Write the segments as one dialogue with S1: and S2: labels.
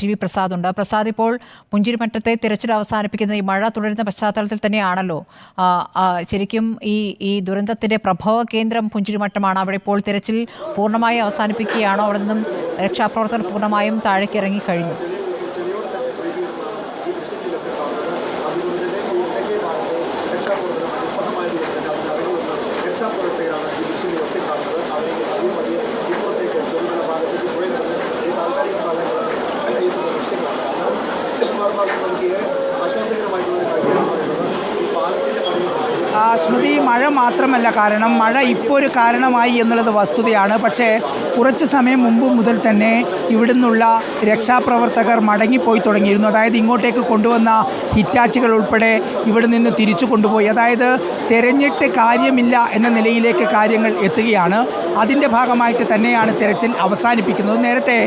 S1: T V Prasad ഉണ്ട്. പ്രസാദ്, ഇപ്പോൾ പുഞ്ചിരിമറ്റത്തെ തിരച്ചിൽ അവസാനിപ്പിക്കുന്ന ഈ മഴ തുടരുന്ന പശ്ചാത്തലത്തിൽ തന്നെയാണല്ലോ ശരിക്കും ഈ ദുരന്തത്തിന്റെ പ്രഭവ കേന്ദ്രം പുഞ്ചിരിമട്ടമാണ്. അവിടെ ഇപ്പോൾ തിരച്ചിൽ പൂർണ്ണമായി അവസാനിപ്പിക്കുകയാണോ? അവിടെ നിന്നും രക്ഷാപ്രവർത്തകർ പൂർണ്ണമായും താഴേക്ക് ഇറങ്ങിക്കഴിഞ്ഞു?
S2: സ്മൃതി, മഴ മാത്രമല്ല കാരണം, മഴ ഇപ്പോൾ ഒരു കാരണമായി എന്നുള്ളത് വസ്തുതയാണ്. പക്ഷേ കുറച്ച് സമയം മുമ്പ് മുതൽ തന്നെ ഇവിടുന്നുള്ള രക്ഷാപ്രവർത്തകർ മടങ്ങിപ്പോയി തുടങ്ങിയിരുന്നു. അതായത് ഇങ്ങോട്ടേക്ക് കൊണ്ടുവന്ന ഹിറ്റാച്ചികൾ ഉൾപ്പെടെ ഇവിടെ നിന്ന് തിരിച്ചു കൊണ്ടുപോയി. അതായത് തിരഞ്ഞിട്ട് കാര്യമില്ല എന്ന നിലയിലേക്ക് കാര്യങ്ങൾ എത്തുകയാണ്. അതിൻ്റെ ഭാഗമായിട്ട് തന്നെയാണ് തിരച്ചിൽ അവസാനിപ്പിക്കുന്നത്. നേരത്തെ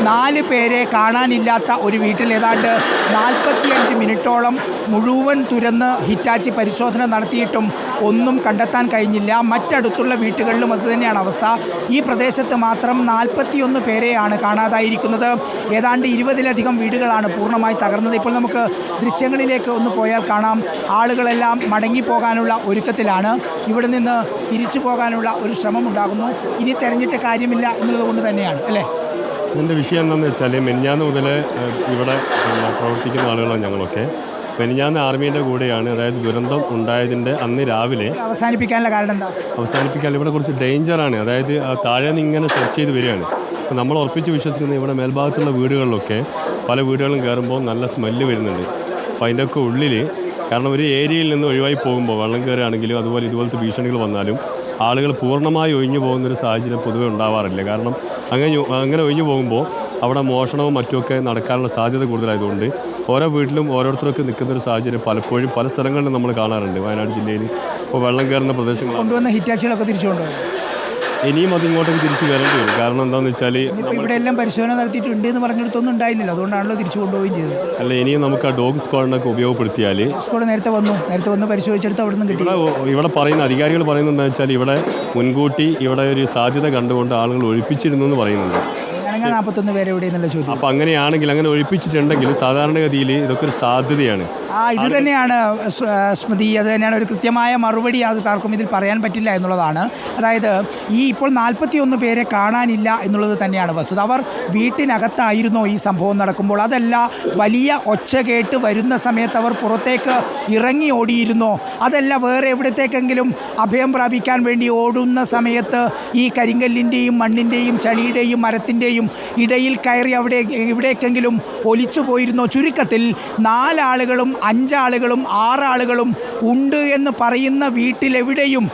S2: 4 പേരെ കാണാനില്ലാത്ത ഒരു വീട്ടിൽ ഏതാണ്ട് 45 മിനിറ്റോളം മുഴുവൻ തുരന്ന് ഹിറ്റാച്ചി പരിശോധന നടത്തിയിട്ടും ഒന്നും കണ്ടെത്താൻ കഴിഞ്ഞില്ല. മറ്റടുത്തുള്ള വീട്ടുകളിലും അതുതന്നെയാണ് അവസ്ഥ. ഈ പ്രദേശത്ത് മാത്രം 41 പേരെയാണ് കാണാതായിരിക്കുന്നത്. ഏതാണ്ട് 20-ലധികം വീടുകളാണ് പൂർണ്ണമായി തകർന്നത്. ഇപ്പോൾ നമുക്ക് ദൃശ്യങ്ങളിലേക്ക് ഒന്ന് പോയാൽ കാണാം, ആളുകളെല്ലാം മടങ്ങിപ്പോകാനുള്ള ഒരുക്കത്തിലാണ്. ഇവിടെ നിന്ന് തിരിച്ചു പോകാനുള്ള ഒരു ശ്രമമുണ്ടാകുന്നു. ഇനി തെരഞ്ഞിട്ട് കാര്യമില്ല എന്നുള്ളത് കൊണ്ട് തന്നെയാണ്, അല്ലേ?
S3: ഇതിൻ്റെ വിഷയം എന്താണെന്ന് വെച്ചാൽ, മെനിഞ്ഞാന്ന് മുതൽ ഇവിടെ പ്രവർത്തിക്കുന്ന ആളുകളാണ് ഞങ്ങളൊക്കെ. മെനിഞ്ഞാന്ന് ആർമീൻ്റെ കൂടെയാണ്. അതായത് ദുരന്തം ഉണ്ടായതിൻ്റെ അന്ന് രാവിലെ
S2: അവസാനിപ്പിക്കാനുള്ള കാരണം എന്താ?
S3: അവസാനിപ്പിക്കാൻ ഇവിടെ കുറച്ച് ഡേഞ്ചറാണ്. അതായത് താഴെ നിന്ന് ഇങ്ങനെ സെർച്ച് ചെയ്ത് വരികയാണ്. അപ്പോൾ നമ്മൾ ഉറപ്പിച്ച് വിശ്വസിക്കുന്ന ഇവിടെ മേൽഭാഗത്തുള്ള വീടുകളിലൊക്കെ പല വീടുകളും കയറുമ്പോൾ നല്ല സ്മെല്ല് വരുന്നുണ്ട്. അപ്പോൾ അതിൻ്റെയൊക്കെ ഉള്ളിൽ, കാരണം ഒരു ഏരിയയിൽ നിന്ന് ഒഴിവായി പോകുമ്പോൾ വെള്ളം കയറുകയാണെങ്കിലും അതുപോലെ ഇതുപോലത്തെ ഭീഷണികൾ വന്നാലും ആളുകൾ പൂർണ്ണമായി ഒഴിഞ്ഞു പോകുന്നൊരു സാഹചര്യം പൊതുവെ ഉണ്ടാവാറില്ല. കാരണം അങ്ങനെ ഒഴിഞ്ഞു പോകുമ്പോൾ അവിടെ മോഷണവും മറ്റുമൊക്കെ നടക്കാനുള്ള സാധ്യത കൂടുതലായതുകൊണ്ട് ഓരോ വീട്ടിലും ഓരോരുത്തർക്ക് നിൽക്കുന്നൊരു സാഹചര്യം പലപ്പോഴും പല സ്ഥലങ്ങളിലും നമ്മൾ കാണാറുണ്ട്. വയനാട് ജില്ലയിൽ ഇപ്പോൾ വെള്ളം കയറുന്ന പ്രദേശങ്ങൾ
S2: കൊണ്ടുവന്ന ഹിറ്റാച്ചികളൊക്കെ തിരിച്ചുകൊണ്ടുപോകും.
S3: ഇനിയും അതിങ്ങോട്ടേക്ക് തിരിച്ച് വരേണ്ടി വരും. കാരണം എന്താണെന്ന് വെച്ചാൽ
S2: ഇവിടെ എല്ലാം പരിശോധന നടത്തിയിട്ടുണ്ട് എന്ന് പറഞ്ഞിടത്തൊന്നും ഉണ്ടായില്ലല്ലോ, അതുകൊണ്ടാണല്ലോ തിരിച്ചു കൊണ്ടുപോവുകയും ചെയ്തത്.
S3: അല്ല, ഇനിയും നമുക്ക് ആ ഡോഗ് സ്ക്വാഡിനൊക്കെ ഉപയോഗപ്പെടുത്തിയാൽ
S2: സ്ക്വാഡ് നേരത്തെ വന്ന് പരിശോധിച്ചെടുത്ത് അവിടെ നിന്ന് കിട്ടി.
S3: ഇവിടെ പറയുന്ന അധികാരികൾ പറയുന്നത് എന്താ വെച്ചാൽ, ഇവിടെ മുൻകൂട്ടി ഇവിടെ ഒരു സാധ്യത കണ്ടുകൊണ്ട് ആളുകൾ ഒഴിപ്പിച്ചിരുന്നു എന്ന് പറയുന്നുണ്ട്.
S2: 41 പേരെ എവിടെ എന്നുള്ള ചോദ്യം.
S3: അപ്പോൾ അങ്ങനെയാണെങ്കിൽ, അങ്ങനെ ഒഴിപ്പിച്ചിട്ടുണ്ടെങ്കിൽ സാധാരണഗതിയിൽ ഇതൊക്കെ ഒരു സാധ്യതയാണ്.
S2: ഇത് തന്നെയാണ് സ്മൃതി, അത് തന്നെയാണ് ഒരു കൃത്യമായ മറുപടി. അത് ആർക്കും ഇതിൽ പറയാൻ പറ്റില്ല എന്നുള്ളതാണ്. അതായത് ഇപ്പോൾ 41 പേരെ കാണാനില്ല എന്നുള്ളത് തന്നെയാണ് വസ്തുത. അവർ വീട്ടിനകത്തായിരുന്നോ ഈ സംഭവം നടക്കുമ്പോൾ? അതല്ല, വലിയ ഒച്ച കേട്ട് വരുന്ന സമയത്ത് അവർ പുറത്തേക്ക് ഇറങ്ങി ഓടിയിരുന്നോ? അതല്ല, വേറെ എവിടത്തേക്കെങ്കിലും അഭയം പ്രാപിക്കാൻ വേണ്ടി ഓടുന്ന സമയത്ത് ഈ കരിങ്കല്ലിൻ്റെയും മണ്ണിൻ്റെയും ചളിയുടെയും മരത്തിൻ്റെയും ഇടയിൽ കയറി ഇവിടേക്കെങ്കിലും ഒലിച്ചു പോയിരുന്നോ? ചുരുക്കത്തിൽ 4 ആളുകളും 5 ആളുകളും 6 ആളുകളും ഉണ്ട് എന്ന് പറയുന്ന വീട്ടിലെവിടെയും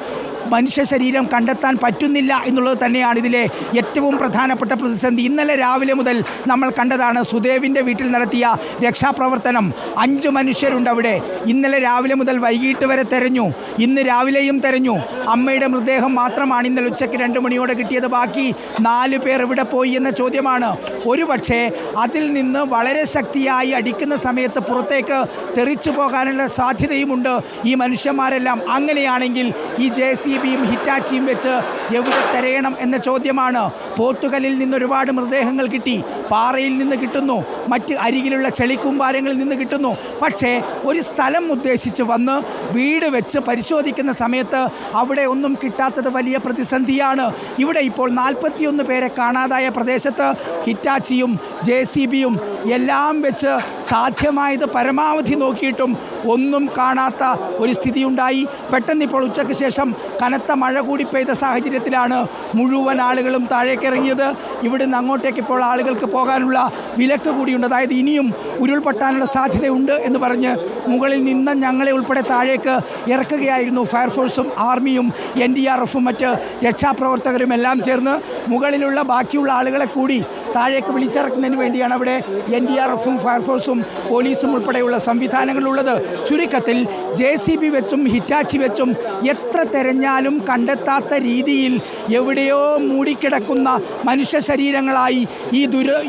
S2: മനുഷ്യ ശരീരം കണ്ടെത്താൻ പറ്റുന്നില്ല എന്നുള്ളത് തന്നെയാണ് ഇതിലെ ഏറ്റവും പ്രധാനപ്പെട്ട പ്രതിസന്ധി. ഇന്നലെ രാവിലെ മുതൽ നമ്മൾ കണ്ടതാണ് സുദേവിൻ്റെ വീട്ടിൽ നടത്തിയ രക്ഷാപ്രവർത്തനം. 5 മനുഷ്യരുണ്ട് അവിടെ. ഇന്നലെ രാവിലെ മുതൽ വൈകിട്ട് വരെ തെരഞ്ഞു. ഇന്ന് രാവിലെയും തെരഞ്ഞു. അമ്മയുടെ മൃതദേഹം മാത്രമാണ് ഇന്നലെ ഉച്ചയ്ക്ക് 2 മണിയോടെ കിട്ടിയത്. ബാക്കി 4 പേർ എവിടെ പോയി എന്ന ചോദ്യമാണ്. ഒരുപക്ഷെ അതിൽ നിന്ന് വളരെ ശക്തിയായി അടിക്കുന്ന സമയത്ത് പുറത്തേക്ക് തെറിച്ചു പോകാനുള്ള സാധ്യതയുമുണ്ട് ഈ മനുഷ്യന്മാരെല്ലാം. അങ്ങനെയാണെങ്കിൽ ഈ JCB ഹിറ്റാച്ചിയും വെച്ച് എവിടെ തിരയണം എന്ന ചോദ്യമാണ്. പോത്തുകല്ലിൽ നിന്ന് ഒരുപാട് മൃതദേഹങ്ങൾ കിട്ടി, പാറയിൽ നിന്ന് കിട്ടുന്നു, മറ്റ് അരികിലുള്ള ചെളിക്കുമ്പാരങ്ങളിൽ നിന്ന് കിട്ടുന്നു. പക്ഷേ ഒരു സ്ഥലം ഉദ്ദേശിച്ച് വന്ന് വീട് വെച്ച് പരിശോധിക്കുന്ന സമയത്ത് അവിടെ ഒന്നും കിട്ടാത്തത് വലിയ പ്രതിസന്ധിയാണ്. ഇവിടെ ഇപ്പോൾ 41 പേരെ കാണാതായ പ്രദേശത്ത് ഹിറ്റാച്ചിയും JCBയും എല്ലാം വെച്ച് സാധ്യമായത് പരമാവധി നോക്കിയിട്ടും ഒന്നും കാണാത്ത ഒരു സ്ഥിതിയുണ്ടായി. പെട്ടെന്ന് ഇപ്പോൾ ഉച്ചയ്ക്ക് ശേഷം കനത്ത മഴ കൂടി പെയ്ത സാഹചര്യത്തിലാണ് മുഴുവൻ ആളുകളും താഴേക്ക് ഇറങ്ങിയത്. ഇവിടുന്ന് അങ്ങോട്ടേക്ക് ഇപ്പോൾ ആളുകൾക്ക് പോകാനുള്ള വിലക്ക് കൂടിയുണ്ട്. അതായത് ഇനിയും ഉരുൾപൊട്ടാനുള്ള സാധ്യതയുണ്ട് എന്ന് പറഞ്ഞ് മുകളിൽ നിന്ന് ഞങ്ങളെ ഉൾപ്പെടെ താഴേക്ക് ഇറക്കുകയായിരുന്നു ഫയർഫോഴ്സും ആർമിയും NDRFും മറ്റ് രക്ഷാപ്രവർത്തകരും എല്ലാം ചേർന്ന്. മുകളിലുള്ള ബാക്കിയുള്ള ആളുകളെ കൂടി താഴേക്ക് വിളിച്ചിറക്കുന്നതിന് വേണ്ടിയാണ് അവിടെ NDRFും ഫയർഫോഴ്സും പോലീസും ഉൾപ്പെടെയുള്ള സംവിധാനങ്ങളുള്ളത്. ചുരുക്കത്തിൽ JCB വെച്ചും ഹിറ്റാച്ചി വെച്ചും എത്ര തെരഞ്ഞാലും കണ്ടെത്താത്ത രീതിയിൽ എവിടെയോ മൂടിക്കിടക്കുന്ന മനുഷ്യ ശവശരീരങ്ങളായി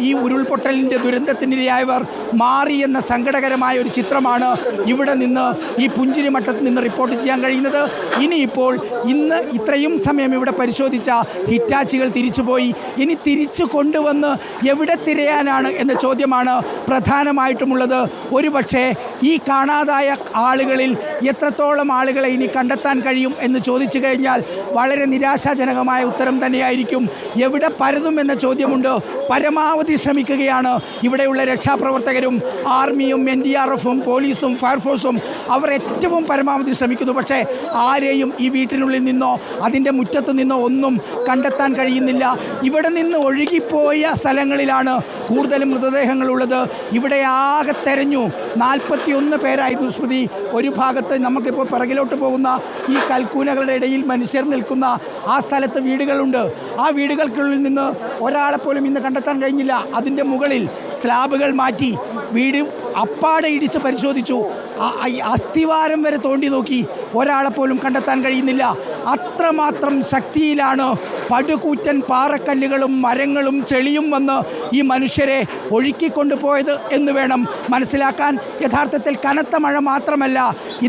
S2: ഈ ഉരുൾപൊട്ടലിൻ്റെ ദുരന്തത്തിനിരയായവർ മാറി എന്ന സങ്കടകരമായ ഒരു ചിത്രമാണ് ഇവിടെ നിന്ന് ഈ പുഞ്ചിരിമട്ടത്ത് നിന്ന് റിപ്പോർട്ട് ചെയ്യാൻ കഴിയുന്നത്. ഇനിയിപ്പോൾ ഇന്ന് ഇത്രയും സമയം ഇവിടെ പരിശോധിച്ച ഹിറ്റാച്ചികൾ തിരിച്ചുപോയി. ഇനി തിരിച്ചു കൊണ്ടുവന്ന് എവിടെ തിരയാനാണ് എന്ന ചോദ്യമാണ് പ്രധാനമായിട്ടുമുള്ളത്. ഒരുപക്ഷെ ഈ കാണാതായ ആളുകളിൽ എത്രത്തോളം ആളുകളെ ഇനി കണ്ടെത്താൻ കഴിയും എന്ന് ചോദിച്ചു കഴിഞ്ഞാൽ വളരെ നിരാശാജനകമായ ഉത്തരം തന്നെയായിരിക്കും. എവിടെ പരതും എന്ന ചോദ്യമുണ്ട്. പരമാവധി ശ്രമിക്കുകയാണ് ഇവിടെയുള്ള രക്ഷാപ്രവർത്തകരും ആർമിയും NDRFും പോലീസും ഫയർഫോഴ്സും. അവർ ഏറ്റവും പരമാവധി ശ്രമിക്കുന്നു. പക്ഷേ ആരെയും ഈ വീട്ടിനുള്ളിൽ നിന്നോ അതിൻ്റെ മുറ്റത്ത് നിന്നോ ഒന്നും കണ്ടെത്താൻ കഴിയുന്നില്ല. ഇവിടെ നിന്ന് ഒഴുകിപ്പോയ സ്ഥലങ്ങളിലാണ് കൂടുതലും മൃതദേഹങ്ങളുള്ളത്. ഇവിടെ ആകെ തെരഞ്ഞു 41 പേരായിരുന്നു സ്മൃതി. ഒരു ഭാഗത്ത് നമുക്കിപ്പോൾ പിറകിലോട്ട് പോകുന്ന ഈ കൽക്കൂനകളുടെ ഇടയിൽ മനുഷ്യർ നിൽക്കുന്ന ആ സ്ഥലത്ത് വീടുകളുണ്ട്. ആ വീടുകൾക്കുള്ളിൽ നിന്ന് ഒരാളെപ്പോലും ഇന്ന് കണ്ടെത്താൻ കഴിഞ്ഞില്ല. അതിൻ്റെ മുകളിൽ സ്ലാബുകൾ മാറ്റി വീട് അപ്പാടെ ഇടിച്ച് പരിശോധിച്ചു. അസ്ഥിവാരം വരെ തോണ്ടി നോക്കി. ഒരാളെപ്പോലും കണ്ടെത്താൻ കഴിയുന്നില്ല. അത്രമാത്രം ശക്തിയിലാണ് പടുകൂറ്റൻ പാറക്കല്ലുകളും മരങ്ങളും ചെളിയും വന്ന് ഈ മനുഷ്യരെ ഒഴുക്കിക്കൊണ്ടുപോയത് എന്ന് വേണം മനസ്സിലാക്കാൻ. യഥാർത്ഥത്തിൽ കനത്ത മഴ മാത്രമല്ല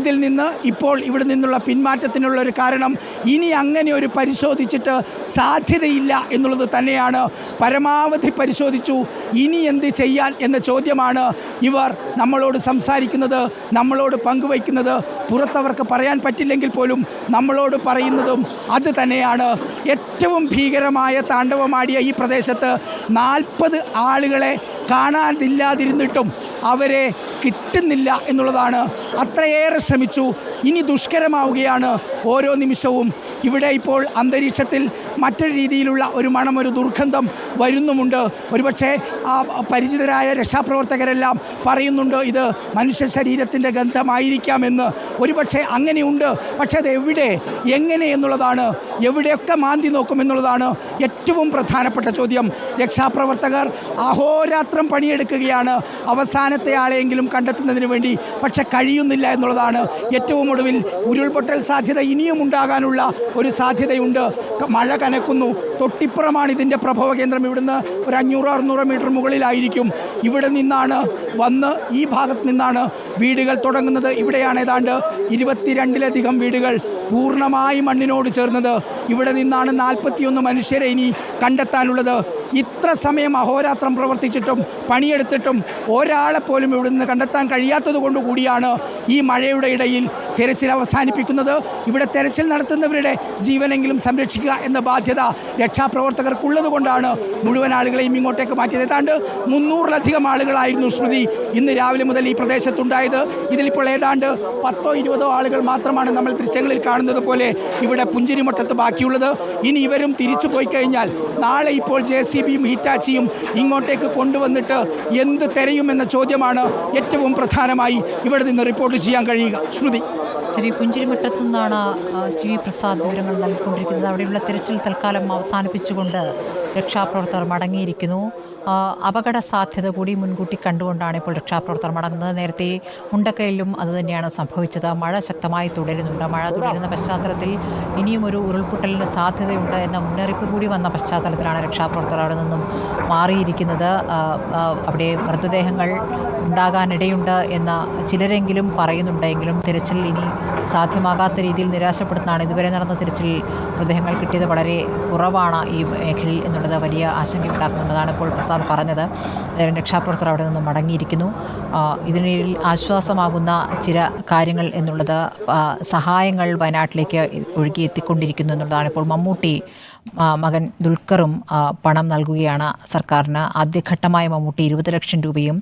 S2: ഇതിൽ നിന്ന് ഇപ്പോൾ ഇവിടെ നിന്നുള്ള പിന്മാറ്റത്തിനുള്ള ഒരു കാരണം. ഇനി അങ്ങനെ ഒരു പരിശോധിച്ചിട്ട് സാധ്യതയില്ല എന്നുള്ളത് തന്നെയാണ്. പരമാവധി പരിശോധിച്ചു. ഇനി എന്ത് ചെയ്യാൻ എന്ന ചോദ്യമാണ് ഇവർ നമ്മളോട് സംസാരിക്കുന്നത്, നമ്മളോട് പങ്കുവയ്ക്കുന്നത്. പുറത്തവർക്ക് പറയാൻ പറ്റില്ലെങ്കിൽ പോലും നമ്മളോട് പറയുന്നതും അത് തന്നെയാണ്. ഏറ്റവും ഭീകരമായ താണ്ഡവമാടിയ ഈ പ്രദേശത്ത് 40 ആളുകളെ കാണാനില്ലാതിരുന്നിട്ടും അവരെ കിട്ടുന്നില്ല എന്നുള്ളതാണ്. അത്രയേറെ ശ്രമിച്ചു. ഇനി ദുഷ്കരമാവുകയാണ് ഓരോ നിമിഷവും. ഇവിടെ ഇപ്പോൾ അന്തരീക്ഷത്തിൽ മറ്റൊരു രീതിയിലുള്ള ഒരു മണം, ഒരു ദുർഗന്ധം വരുന്നുമുണ്ട്. ഒരുപക്ഷെ ആ പരിചിതരായ രക്ഷാപ്രവർത്തകരെല്ലാം പറയുന്നുണ്ട് ഇത് മനുഷ്യ ശരീരത്തിൻ്റെ ഗന്ധമായിരിക്കാമെന്ന്. ഒരുപക്ഷെ അങ്ങനെയുണ്ട്. പക്ഷേ അത് എവിടെ, എങ്ങനെ എന്നുള്ളതാണ്, എവിടെയൊക്കെ മാന്തി നോക്കുമെന്നുള്ളതാണ് ഏറ്റവും പ്രധാനപ്പെട്ട ചോദ്യം. രക്ഷാപ്രവർത്തകർ അഹോരാത്രം പണിയെടുക്കുകയാണ് അവസാനത്തെ ആളെയെങ്കിലും കണ്ടെത്തുന്നതിന് വേണ്ടി. പക്ഷെ കഴിയുന്നില്ല എന്നുള്ളതാണ്. ഏറ്റവും ഒടുവിൽ ഉരുൾപൊട്ടൽ സാധ്യത ഇനിയും ഉണ്ടാകാനുള്ള ഒരു സാധ്യതയുണ്ട്. മഴ കനക്കുന്നു. തൊട്ടിപ്പുറമാണ് ഇതിൻ്റെ പ്രഭവ കേന്ദ്രം. ഇവിടുന്ന് ഒരു 500-600 മീറ്റർ മുകളിലായിരിക്കും. ഇവിടെ നിന്നാണ് വന്ന് ഈ ഭാഗത്ത് നിന്നാണ് വീടുകൾ തുടങ്ങുന്നത്. ഇവിടെയാണ് ഏതാണ്ട് 22-ലധികം വീടുകൾ പൂർണ്ണമായി മണ്ണിനോട് ചേർന്നത്. ഇവിടെ നിന്നാണ് 41 മനുഷ്യരെ ഇനി കണ്ടെത്താനുള്ളത്. ഇത്ര സമയം അഹോരാത്രം പ്രവർത്തിച്ചിട്ടും പണിയെടുത്തിട്ടും ഒരാളെപ്പോലും ഇവിടെ നിന്ന് കണ്ടെത്താൻ കഴിയാത്തത് കൊണ്ടുകൂടിയാണ് ഈ മഴയുടെ ഇടയിൽ തെരച്ചിൽ അവസാനിപ്പിക്കുന്നത്. ഇവിടെ തെരച്ചിൽ നടത്തുന്നവരുടെ ജീവനെങ്കിലും സംരക്ഷിക്കുക എന്ന ബാധ്യത രക്ഷാപ്രവർത്തകർക്കുള്ളത് കൊണ്ടാണ് മുഴുവൻ ആളുകളെയും ഇങ്ങോട്ടേക്ക് മാറ്റിയത്. ഏതാണ്ട് 300-ലധികം ആളുകളായിരുന്നു സ്മൃതി ഇന്ന് രാവിലെ മുതൽ ഈ പ്രദേശത്തുണ്ടായത്. ഇതിലിപ്പോൾ ഏതാണ്ട് 10-20 ആളുകൾ മാത്രമാണ് നമ്മൾ ദൃശ്യങ്ങളിൽ കാണുന്നത് പോലെ ഇവിടെ പുഞ്ചിരിമട്ടത്ത് ബാക്കിയുള്ളത്. ഇനി ഇവരും തിരിച്ചു പോയി കഴിഞ്ഞാൽ നാളെ ഇപ്പോൾ JCBയും ഹിറ്റാച്ചിയും ഇങ്ങോട്ടേക്ക് കൊണ്ടുവന്നിട്ട് എന്ത് തെരയുമെന്ന ചോദ്യമാണ് ഏറ്റവും പ്രധാനമായി ഇവിടെ നിന്ന് റിപ്പോർട്ട് ചെയ്യാൻ കഴിയുക. സ്മൃതി,
S1: ശരി, പുഞ്ചിരിമട്ടത്തു നിന്നാണ് GV പ്രസാദ് വിവരങ്ങൾ നൽകിക്കൊണ്ടിരിക്കുന്നത്. അവിടെയുള്ള തിരച്ചിൽ തൽക്കാലം അവസാനിപ്പിച്ചുകൊണ്ട് രക്ഷാപ്രവർത്തകർ മടങ്ങിയിരിക്കുന്നു. അപകട സാധ്യത കൂടി മുൻകൂട്ടി കണ്ടുകൊണ്ടാണ് ഇപ്പോൾ രക്ഷാപ്രവർത്തകർ മടങ്ങുന്നത്. നേരത്തെ മുണ്ടക്കയിലും അതുതന്നെയാണ് സംഭവിച്ചത്. മഴ ശക്തമായി തുടരുന്നുണ്ട്. മഴ തുടരുന്ന പശ്ചാത്തലത്തിൽ ഇനിയും ഒരു ഉരുൾപൊട്ടലിന് സാധ്യതയുണ്ട് എന്ന മുന്നറിയിപ്പ് കൂടി വന്ന പശ്ചാത്തലത്തിലാണ് രക്ഷാപ്രവർത്തകർ അവിടെ നിന്നും മാറിയിരിക്കുന്നത്. അവിടെ മൃതദേഹങ്ങൾ ഉണ്ടാകാനിടയുണ്ട് എന്ന് ചിലരെങ്കിലും പറയുന്നുണ്ടെങ്കിലും തിരച്ചിൽ ഇനി സാധ്യമാകാത്ത രീതിയിൽ നിരാശപ്പെടുത്തുന്നതാണ്. ഇതുവരെ നടന്ന തിരച്ചിൽ മൃതദേഹങ്ങൾ കിട്ടിയത് വളരെ കുറവാണ് ഈ മേഖലയിൽ എന്നുള്ളത് വലിയ ആശങ്കയുണ്ടാക്കുന്നുണ്ടെന്നാണ് ഇപ്പോൾ പ്രസാദ് പറഞ്ഞത്. രക്ഷാപ്രവർത്തകർ അവിടെ നിന്നും മടങ്ങിയിരിക്കുന്നു. ഇതിനിടയിൽ ആശ്വാസമാകുന്ന ചില കാര്യങ്ങൾ എന്നുള്ളത് സഹായങ്ങൾ വയനാട്ടിലേക്ക് ഒഴുകിയെത്തിക്കൊണ്ടിരിക്കുന്നു എന്നുള്ളതാണ്. ഇപ്പോൾ മമ്മൂട്ടി മകൻ ദുൽഖറും പണം നൽകുകയാണ് സർക്കാരിന്. ആദ്യഘട്ടമായ മമ്മൂട്ടി 20 ലക്ഷം രൂപയും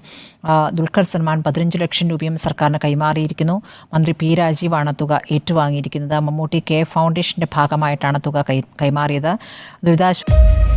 S1: ദുൽഖർ സൽമാൻ 15 ലക്ഷം രൂപയും സർക്കാരിന് കൈമാറിയിരിക്കുന്നു. മന്ത്രി P രാജീവാണ് തുക ഏറ്റുവാങ്ങിയിരിക്കുന്നത്. മമ്മൂട്ടി കെയർ ഫൗണ്ടേഷൻ്റെ ഭാഗമായിട്ടാണ് തുക കൈമാറിയത്. ദുരിതാശ്വാസ